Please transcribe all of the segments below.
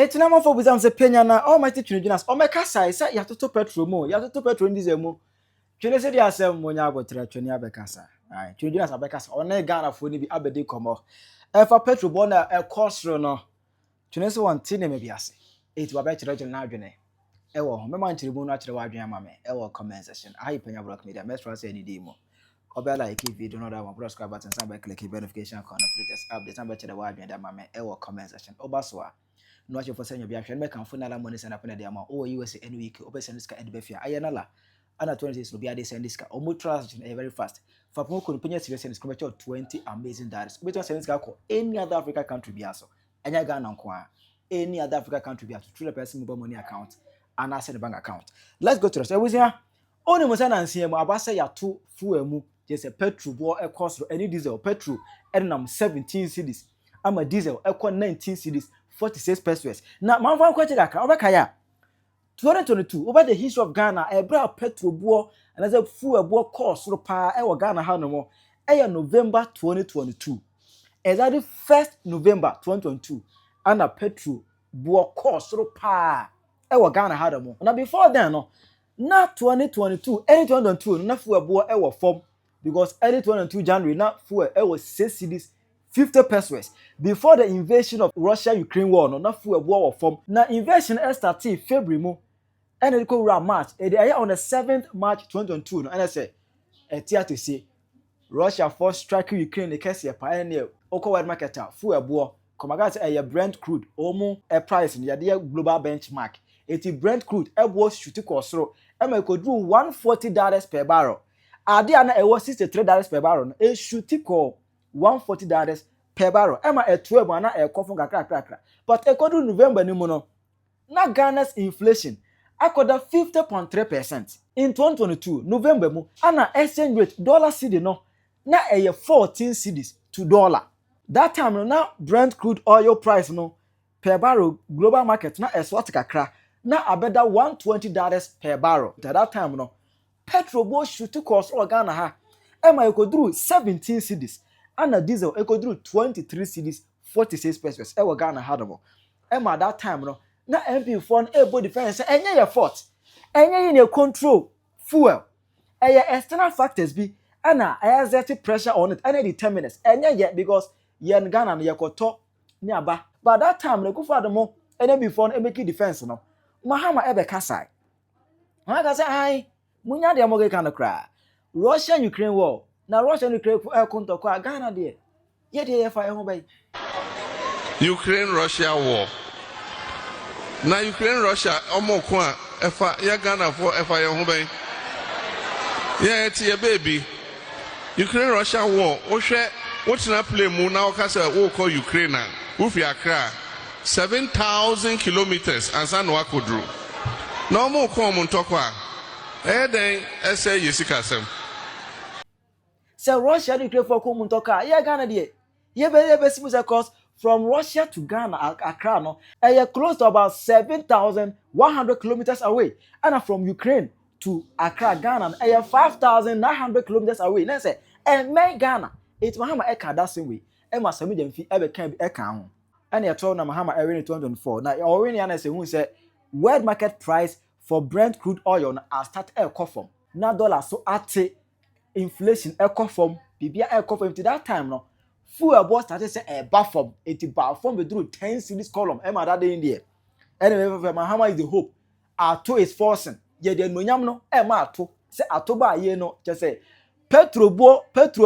It's not for example, say Penyah na almighty Twene Jonas. O make say ya to Petro mo, ya to Petro ndize mo. Twene say dia asem mo nya abotre Twene abekasa. Ai, Twene Jonas abekasa. Ona Ghana fo ni bi abedi komo. E fa Petro bo na e kosro no. Twene say won tin me bi ase. Eti wa be kire Twene na adwene. E wo ho me man kire mu no akire wa adwene ama me. E wo comment section. Ai Penyah block media. Metro say any day mo. Obe like video no that one subscribe button and click the notification icon of latest updates and better the wa adwene da ma me. E wo comment section. Oba so a no for send your biafan make am funala money send up na dia ma o USA any week o be send this ka end be fia ayenala ana 26 no be ade send this ka o mo transaction very fast for mo ko Penyah serious send this come 20 amazing dollars we send this ka ko any other African country be aso enya Ghana nko a any other African country be aso through the person mobile money account and I send the bank account. Let's go to the we say only mo send ansem abasa ya to fuel mu just a petrol bo e cost any diesel petrol enam 17 cedis ama diesel e ko 19 cedis 46 pesos. Now, man van kwache daka obeka ya 2022 over the history of Ghana e bra petrol bo and as a fuel bo cost pa e wo Ghana ha no mo e November 2022 exactly 1st November 2022 and a petrol bo cost pa e wo Ghana ha no mo. Now before then no na 2022 early 2022 na fuel bo e wo form because early 2022 January na fuel e was 6 cedis 50 pesos before the invasion of Russia-Ukraine war. No, not full war form. Now invasion started February mo, and it go around March. And they are on the 7th March 2022. No, and I say, to say, Russia force strike Ukraine. The case pioneer. Oko wide market full war. Come again say a Brent crude almost a price in the global benchmark. It Brent crude a was shooting cost so. And I could do $140 per barrel. Adi ana was $63 per barrel. A shooting call. $140 per barrel. Emma a 12 and a coffin crack. But according to November no na Ghana's inflation akoda 50.3% in 2022 November mo ana exchange rate dollar cedi no na 14 cedis to dollar. That time no na Brent crude oil price no per barrel global market na swat kakra na abeda $120 per barrel. At that time no petrol bo shoot cost or Ghana ha Emma ekodru 17 cedis. And a diesel equal through 23 cedis 46 pesos. E Ghana hadamo. Emma that time no. Na MP fund able defense enye your fault. Enye in your control fuel. External factors be ana exert pressure on it. Any determinants. Enye yet because yen Ghana na yakoto niaba. But that time no go for the mo enye fund e make defense no. Mahama ebe kasai. Mahama say ai munya de amoge kan kra. Russia Ukraine war. Now Russia and Ukraine konto kwa Ghana there. Ye dey fa ehun bay. Ukraine Russia war. Now Ukraine Russia omo kwa efa ya Ghana for efa ehun bay. Yeah, it's your baby. Ukraine Russia war. O hwe what na play mu na o ka say wo call Ukraine na. Wo fi Accra 7,000 kilometers ansa no akodru. Na omo kwa omo ntokwa. Den say yesika sem. So Russia and Ukraine for Kumuntoka, yeah, Ghana there. Yeah, be cost from Russia to Ghana, Accra, no, close to about 7,100 kilometers away. And from Ukraine to Accra, Ghana, 5,900 kilometers away. Let's say, and my Ghana, it's Mahama Eka that same way. And my semi them fee ever can be Eka. And you told Mahama in 2024. Now, already, and I say, who said, world market price for Brent crude oil are start a coffin. Now, dollar so at inflation echo from bibia echo from to that time no fuel boss started say e ba from it ba from be through 10 cedis column e ma that day in there anyway Mahama is the hope ato is forcing ye de nonyam no e ma ato say ato ba ye no just say petro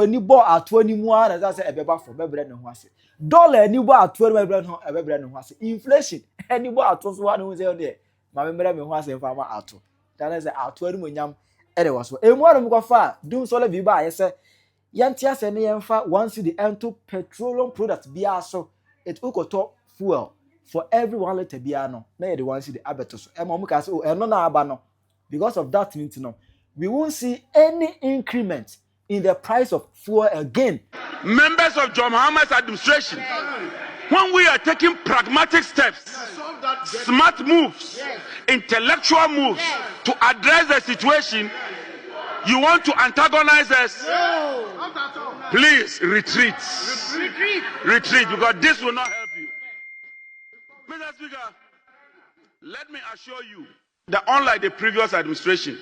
ani bo ato ani mu a na say e be ba from be bre ne ho ase dollar ani bo ato ani be bre no e be bre ne ho ase inflation ani bo ato so wa no say there ma me bre me ho ase fa ma ato that say ato ani monyam e de was emu arum go fa dum so le bi ba ye say yantia se ne yemfa once the into petroleum products bia so it ukoto fuel for every 1 liter bia no na ye the one see the abeto so e mo mu ka say oh eno na aba no because of that means no we won't see any increment in the price of fuel again. Members of John Mahama's administration, when we are taking pragmatic steps, smart moves, intellectual moves to address the situation, you want to antagonize us? Please retreat. Retreat, because this will not help you. Mr. Speaker. Let me assure you that unlike the previous administration,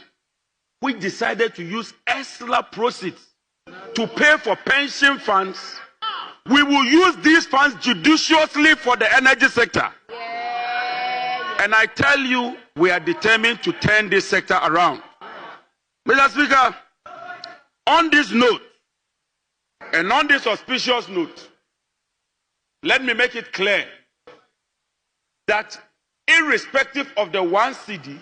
which decided to use extra proceeds to pay for pension funds, we will use these funds judiciously for the energy sector. And I tell you, we are determined to turn this sector around. Mr. Speaker, on this note, and on this auspicious note, let me make it clear that irrespective of the 1 cedi,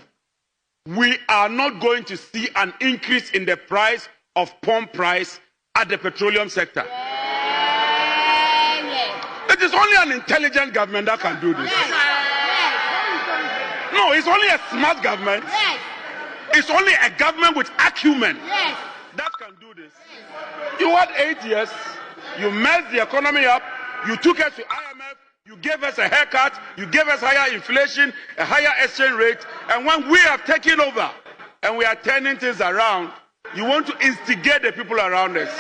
we are not going to see an increase in the price of pump price at the petroleum sector. It is only an intelligent government that can do this. No, it's only a smart government. It's only a government with acumen that can do this. You had 8 years, you messed the economy up, you took us to IMF, you gave us a haircut, you gave us higher inflation, a higher exchange rate, and when we have taken over and we are turning things around, you want to instigate the people around us.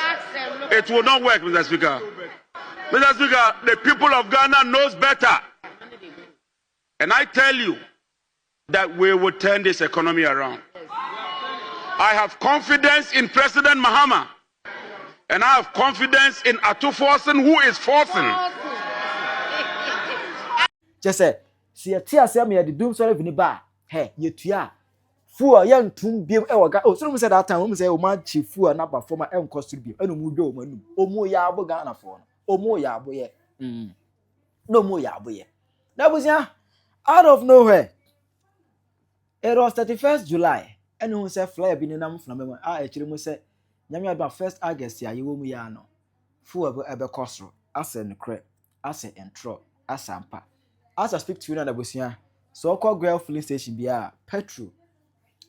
It will not work, Mr. Speaker. Mr. Speaker, the people of Ghana knows better. And I tell you that we will turn this economy around. I have confidence in President Mahama. And I have confidence in Atuforsen, who is forcing. Just say, see a tear, say me at the doom sorry in the bar. Hey, you tia. Four young tomb beam. Oh, someone said that time, say, oh, my chief, four number for my own cost to be. And no manu. Oh, more yabo Ghana for. Oh, more yabo, yeah. No more yabo, yeah. That was out of nowhere. It was 31st July. And who said, fly being in them from them. I actually said, Yami about 1st August, ya you will me yano. Four ever costro. I said, crap. I said, intro. I sampa. As I speak to you, and I so called girl filling station be Petro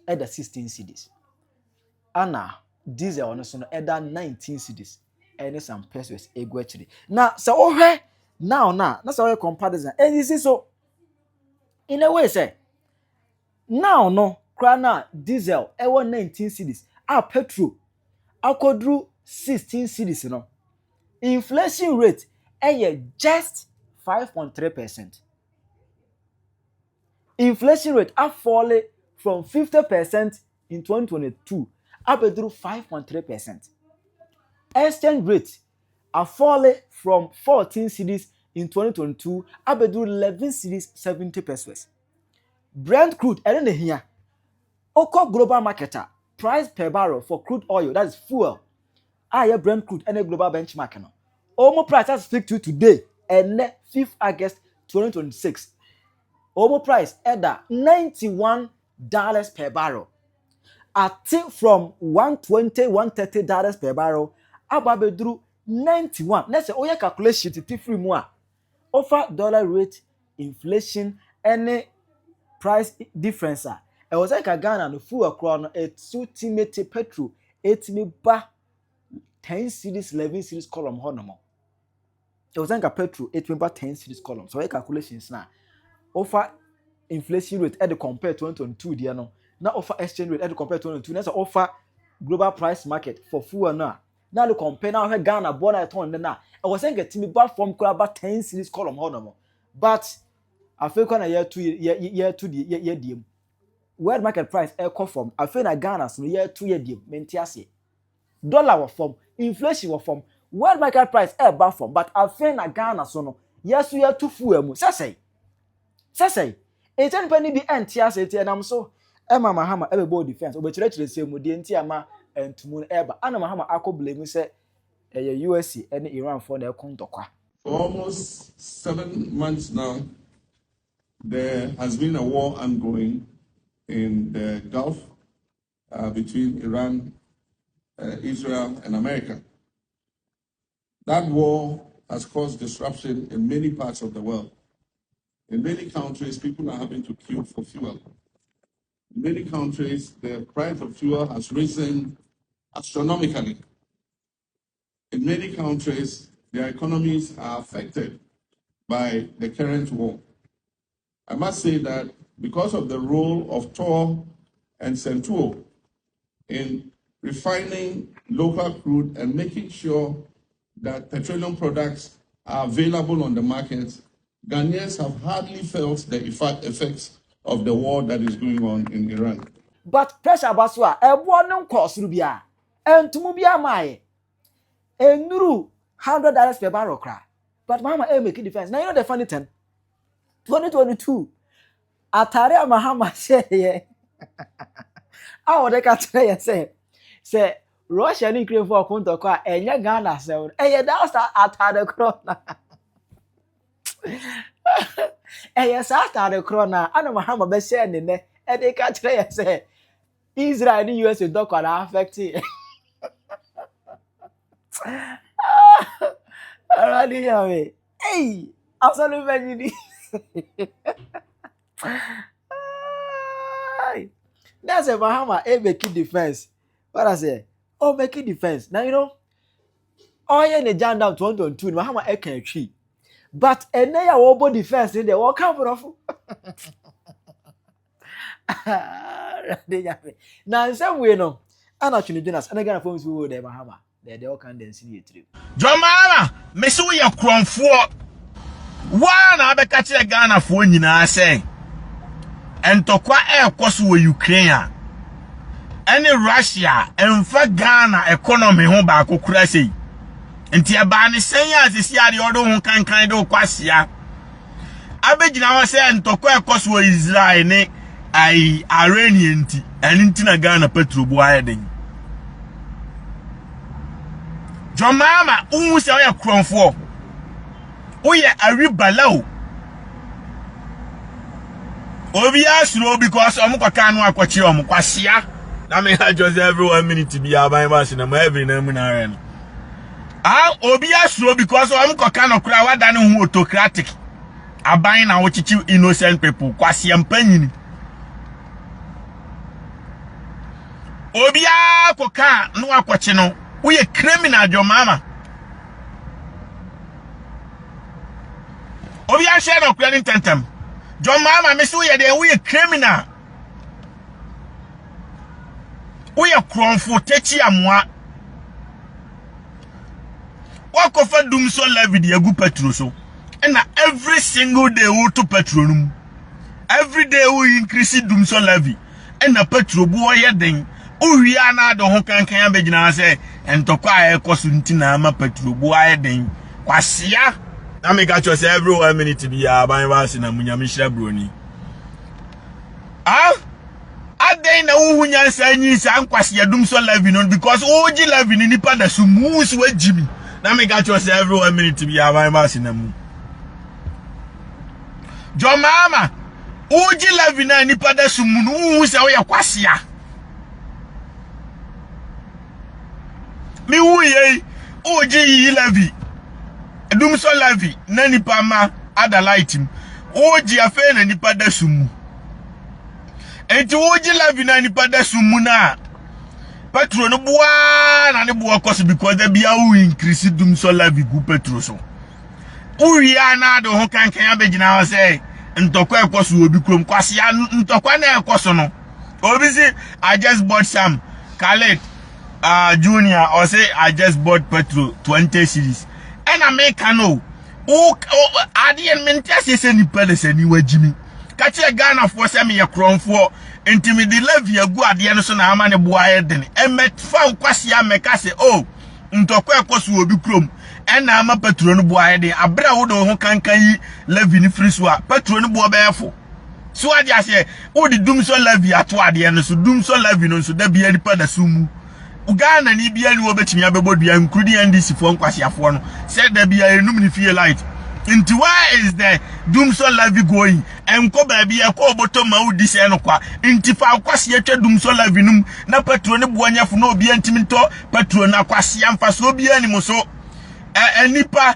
at the 16 cedis. Anna, diesel on a at 19 cedis. And some pesos a guachity. Now, so hey, now, that's our comparison. And you see, so in a way, say, now, no, crana, diesel, 19 cedis. Petro, I could do 16 cedis, you know. Inflation rate, just 5.3%. Inflation rate have fallen from 50% in 2022 up to 5.3%. Exchange rate have fallen from 14 cedis in 2022 up to 11 cedis 70 pesos. Brent crude, and then here, Oko global marketer price per barrel for crude oil, that is fuel. Brent crude and a global benchmark. Omo price as speak to you today, and 5th August 2026. Omo price at $91 per barrel. I think from $120, $130 per barrel, ababedru 91. Let's say, oya calculation to free more. Offer dollar rate, inflation, any price difference. I was like a Ghana no full crown a ultimate Petro 8 me ba 10 cedis 11 cedis column honomo. It was like a Petro 8 me ba 10 cedis column. So calculations now. Offer inflation rate at the compare 2022 there no. Now offer exchange rate at the compare 2022. Now offer global price market for fuel now. Now the compare now Ghana born at on now. I was saying get me back from about 10 cedis column honomo. But I feel kind of year 2 year world market price echo from I feel na Ghana so year 2 year deal mentiase dollar was from inflation was from world market price back from but I feel na Ghana so no yes year 2 fuel mu say e ten penny bi entiase tie nam so Emma Mahama ebe defense obechire say mu de enti ama entumu eba ana Mahama akoblemu say USA and Iran for their kontokwa. For almost 7 months now, there has been a war ongoing in the Gulf between Iran, Israel, and America. That war has caused disruption in many parts of the world. In many countries, people are having to queue for fuel. In many countries, the price of fuel has risen astronomically. In many countries, their economies are affected by the current war. I must say that because of the role of TOR and Centuo in refining local crude and making sure that petroleum products are available on the market, Ghanaians have hardly felt the effects of the war that is going on in Iran. But pressure baswa e bo no cost bia entumu bia mai enuru $100 per barrel cry. But Mahama make defense. Now you know the funny thing. 2022 atare Mahama say I would say Russia ni Ukraine for konto kwa enye Ghana se eye that atare corona eye sa atare corona ana Mahama be share ne ne e dey ka tire say Israel and US don't affect it. Hey, absolutely. That's a Mahama making defense. What I say? Oh, making defense. Now you know, all you need down 2022. Mahama can't tree, but and they are all defense in the all cover of. Now, some way no. I'm actually Jonas. And again, phones who there, Mahama. They all can then see it through. John Mahama, Messi we are crown for one. I be catch a Ghana for you now say. And to kwa air course with Ukraine, any Russia, and for Ghana economy home back crazy. And tia bani say as is ya the other one can kind of kwasia. I bet you now say and to kwa course with Israel ne. I Iranian and intina Ghana Petro boyading. John Mahama, who say a crown for? Oh, yeah, a ribalao. Obia slow because Omukakano Aquachium, Quasia. I mean, I just every 1 minute to be a bias in every name in Iran. Ah, Obia slow because Omukakano crowd than autocratic. A buying our chichu innocent people, Quasiam Penyah. Obia koka no akwache no we a criminal John Mahama. Obia share no credit tentem John Mahama me so ye dey we a criminal. We a crown for techi amwa. What kofa dum so levy the egu Petro so. And every single day we to Petro num. Every day we increase dum so levy. And the Petro boy den. Uriana do ho kankan abegina say entokwa e kosunti na ma Petro bo ayeden kwasia na me ga cho say every 1 minute bi aban was na munyam hira broni aden na uhunya sanyi san kwasia dum so live no because oji live ni nipa da sumu so agimi na me ga cho say every 1 minute bi aban was na mu John Mahama oji live na nipa da sumu no uhu say we kwasia mi wuye oji levy edum so levy na nipa ma adalightim oji afe na nipa da sumu enti oji levy na nipa da sumu na Petro no boa na ne boa cause because there be a increase dum so levy gu Petro so uria na do ho kankan abegina say ntokwa ekoso obi krom kwase ntokwa na ekoso no obi say I just bought some Khaled Junior or say I just bought Petro 20 series and I make no I didn't mean to say any palace anywhere Jimmy catch a Ghana for semi a crown for intimidate levy a go at the end so na man boy den and met found kwasia meka say oh ntokwa ekoso obi krom and na ma Petro no boy den abra wo do ho kankan yi levy ni free so Petro no boy be so I just say oh the dum so levy at wa the end so dum so levy no so da be any pada sumu Uganda ni bia ni obetimi abebodua including NDC for nkwasiafo no said there be a enum ni feel light into where is the doom so levy going enko ba bia ko oboto ma udi se no kwa intifa kwase atwa doom so levy num na Petro ne boanyafo na obi antimi to Petro na kwase amfa so obi anim so enipa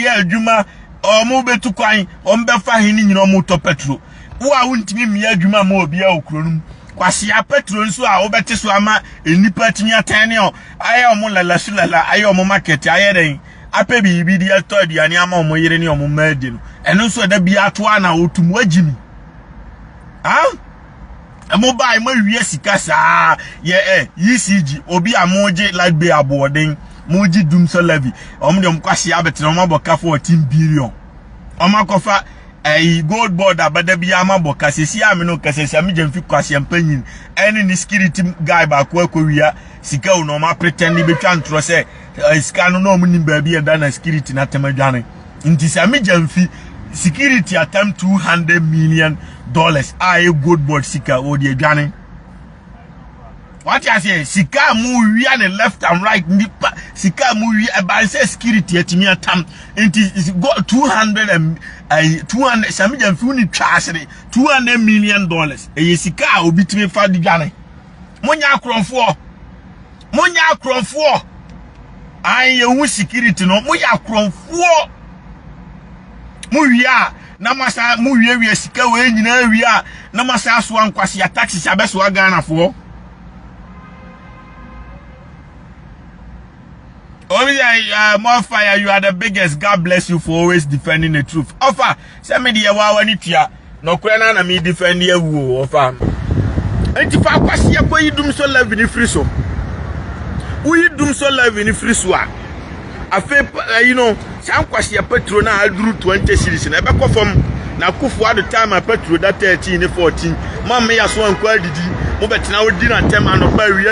ye adwuma omo betu kwan ombefa hini nyina omo to Petro wo a wontimi mi adwuma ma obi a okronum kwasi a Petro nso a obete so ama enipa timi atane o aye omo lala aye omo market aye den ape bibi di ato aduane ama omo yire ne omo madi no eno nso da bi ato ana otum agimi emo bai ma wie sika saa ye ECG obi amoje like be aboden moji dum so levy omo dem kwasi abete no maboka 14 billion omo kofa gold board abada bi amabo kasesi amino kasesi amije mfi kwase mpanyin ene ni security guy ba ko akowia sika no ma pretend ni betwa ntro se sika no no muni ba bi eda na security na temadwane nti se amije mfi security attempt $200 million a gold board sika o de adwane. What you say? Sika mu wi and left and right. Sika mu wi about say security etimi atam. It got 200 Sami Jamfu ni trash $200 million. E sika obi timi fa di dwane. Monya akronfo. Aye hu security no. Monya akronfo. Mu wi a na masa mu wi sika we nyina wi a na masa so ankwase ya taxi sabeso Ghana fo. More fire, you are the biggest. God bless you for always defending the truth. Offer, send me the awanitia. No kwena na me defend you. Offer. And if I pass here, boy, you do so live in the free so. We do so live in the free so. I feel, you know, some question Petro na I drew 20 series. And I back from na kufu at the time I Petro that 13 14. Mama me as one quality. Mobet now dinner time and no buy we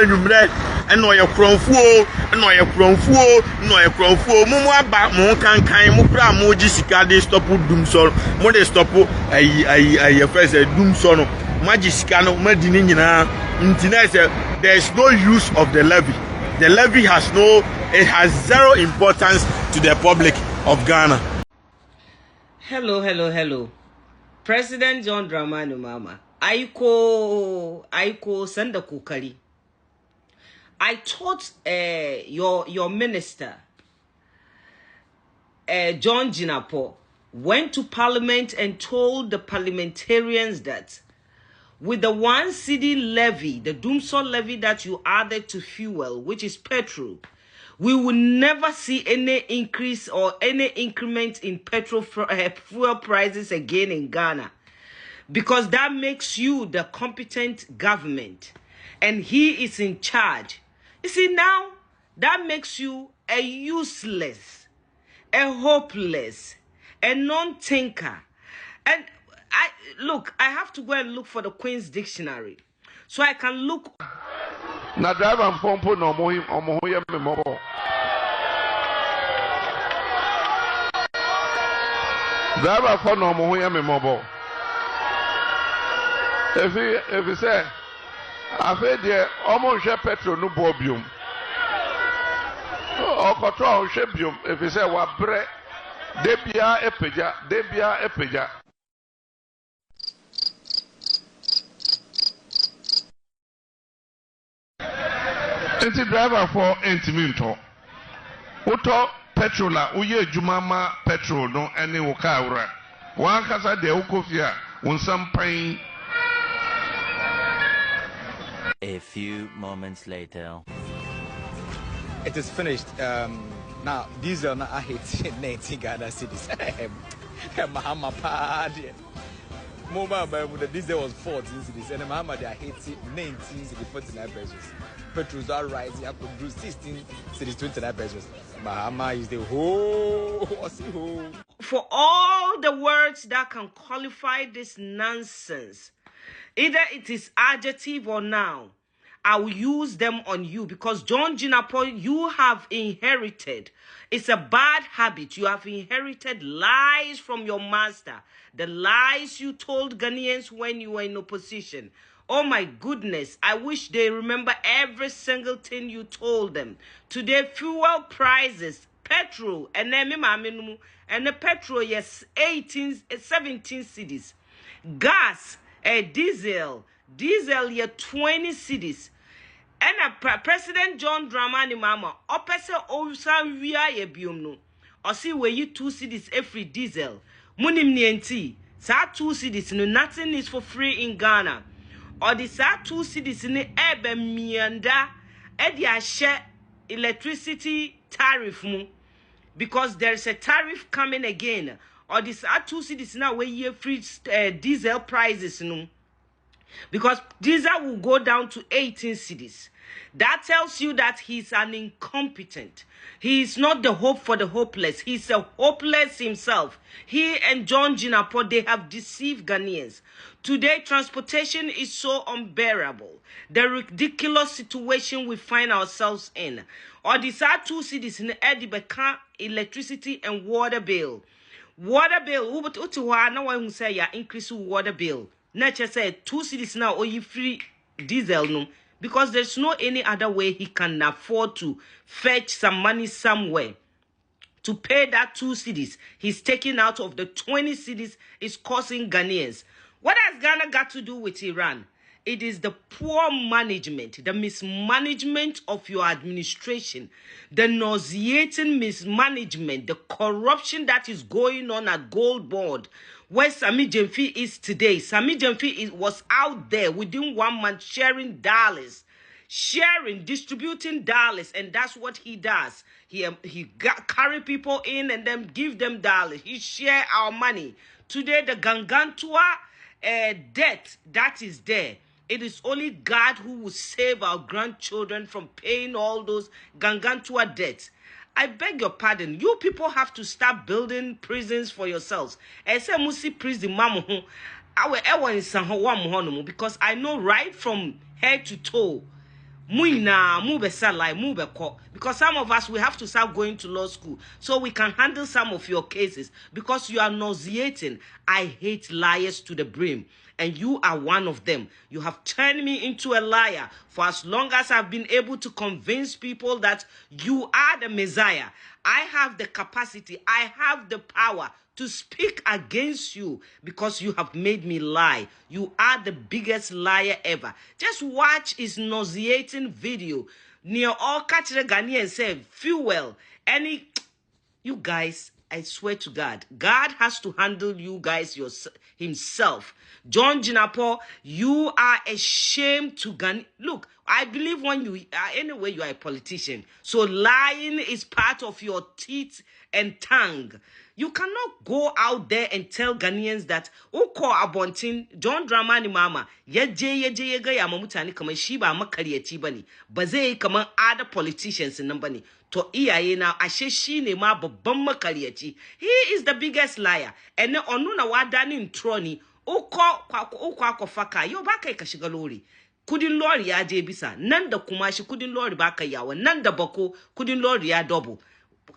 and no your cronfuo, no your cronfuo, no your cronfuo. Mumu aba mo kan mo kra mo jisika de stop dum so. Mo de stop I first dum so no. Majisika no ma di ni nyina. Ntina say there is no use of the levy. The levy has zero importance to the public of Ghana. Hello. President John Dramani Mahama. Aiko senda kokari. I thought your minister John Jinapo went to parliament and told the parliamentarians that with the 1 cedi levy, the Doomsor levy that you added to fuel, which is petrol, we will never see any increase or any increment in petrol fuel prices again in Ghana. Because that makes you the competent government. And he is in charge. You see, now, that makes you a useless, a hopeless, a non-thinker. And I have to go and look for the Queen's Dictionary. So I can look. Na driver mpompo no mohoye memobo. Driver for no mohoye memobo. If you say afe de omo hwe petrol no bobium. Okotro hwe bium if you say wa bre debia epeja. Enti driver for entiminto. Uto petrol la uye jumama petrol no ene wo ka wura. Wan kasa de ukofia unsam pan. A few moments later. It is finished. Now diesel na I hate 90 Ghana cedis. Mahama pad. Mobile the diesel was 14 cedis and Mahama they hate 19 cedis 49 pesos. Petrol's are rising up to 16 cedis 29 pesos. Mahama is the whole. For all the words that can qualify this nonsense, either it is adjective or noun, I will use them on you because John Jinapo, you have inherited. It's a bad habit. You have inherited lies from your master. The lies you told Ghanaians when you were in opposition. Oh my goodness. I wish they remember every single thing you told them. Today, fuel prices, petrol, and the petrol, yes, 17 cedis. Gas, diesel, yeah, 20 cedis. And President John Dramani Mahama, opese osan wia ye biom no. Osi we you 2 cedis every diesel. Munim nienti. Sa 2 cedis no, nothing is for free in Ghana. Or the sa 2 cedis ni ebe mianda edi a share electricity tariff mu. Because there's a tariff coming again. Or the sa 2 cedis now where you free diesel prices no. Because diesel will go down to 18 cedis. That tells you that he's an incompetent. He is not the hope for the hopeless. He's a hopeless himself. He and John Jinapo, they have deceived Ghanaians. Today, transportation is so unbearable. The ridiculous situation we find ourselves in. Or these are 2 cities in Edibeka, electricity and water bill. Water bill, now I will say increase water bill. Nature said 2 cities now or you free diesel no. Because there's no any other way he can afford to fetch some money somewhere to pay that 2 cities he's taking out of the 20 cities is causing Ghanaians. What has Ghana got to do with Iran? It is the poor management, the mismanagement of your administration, the nauseating mismanagement, the corruption that is going on at Gold Board, where Sami Jemfi is today. Sami Jemfi was out there within 1 month sharing dollars, distributing dollars, and that's what he does. He carry people in and then give them dollars. He share our money. Today, the Gangantua debt that is there. It is only God who will save our grandchildren from paying all those Gangantua debts. I beg your pardon. You people have to start building prisons for yourselves. Because I know right from head to toe, because some of us, we have to start going to law school so we can handle some of your cases because you are nauseating. I hate liars to the brim. And you are one of them. You have turned me into a liar for as long as I've been able to convince people that you are the Messiah. I have the capacity, I have the power to speak against you because you have made me lie. You are the biggest liar ever. Just watch his nauseating video. Near all Kachire Ghanaian said, fuel, you guys, I swear to God, God has to handle you guys himself. John Jinapo, you are a shame to Ghana. Look, I believe when you anyway, you are a politician. So lying is part of your teeth and tongue. You cannot go out there and tell Ghanaians that Oko Abontin, John Dramani Mama, yeje yamamutani kama shiba makari etibani, baze kama other politicians in Nambani. To iyaye na asheshi ne ma babban makariyaci. He is the biggest liar. And onuna wadani ntroni uko akofaka yo baka ka shiga lori. Kudin lori ya je bisa nan da kuma shi kudin lori baka yawa nan da bako kudin lori ya double.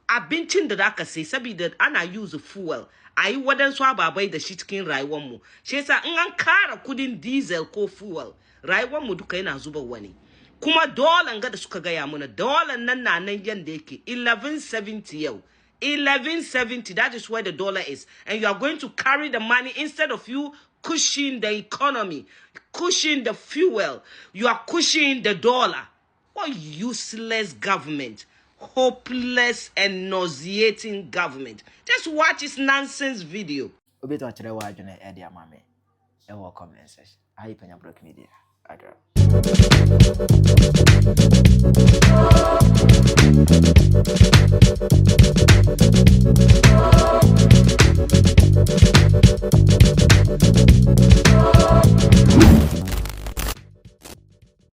Abincin da zaka sai saboda ana use fuel. Ayi wadansu ababai da shi cikin rayuwar mu. Shi yasa in an kara kudin diesel ko fuel, rayuwar mu duka yana zuba wani. Kuma dolan ga da suka gaya mana dolan nan na nan yanda yake 1170 yau 1170, that is where the dollar is, and you are going to carry the money instead of you cushioning the economy, cushioning the fuel, you are cushioning the dollar. What useless government, hopeless and nauseating government. Just watch this nonsense video. Obeto achire wa adwene e dia mame e wo comment section ayi Penyah Block Media agra.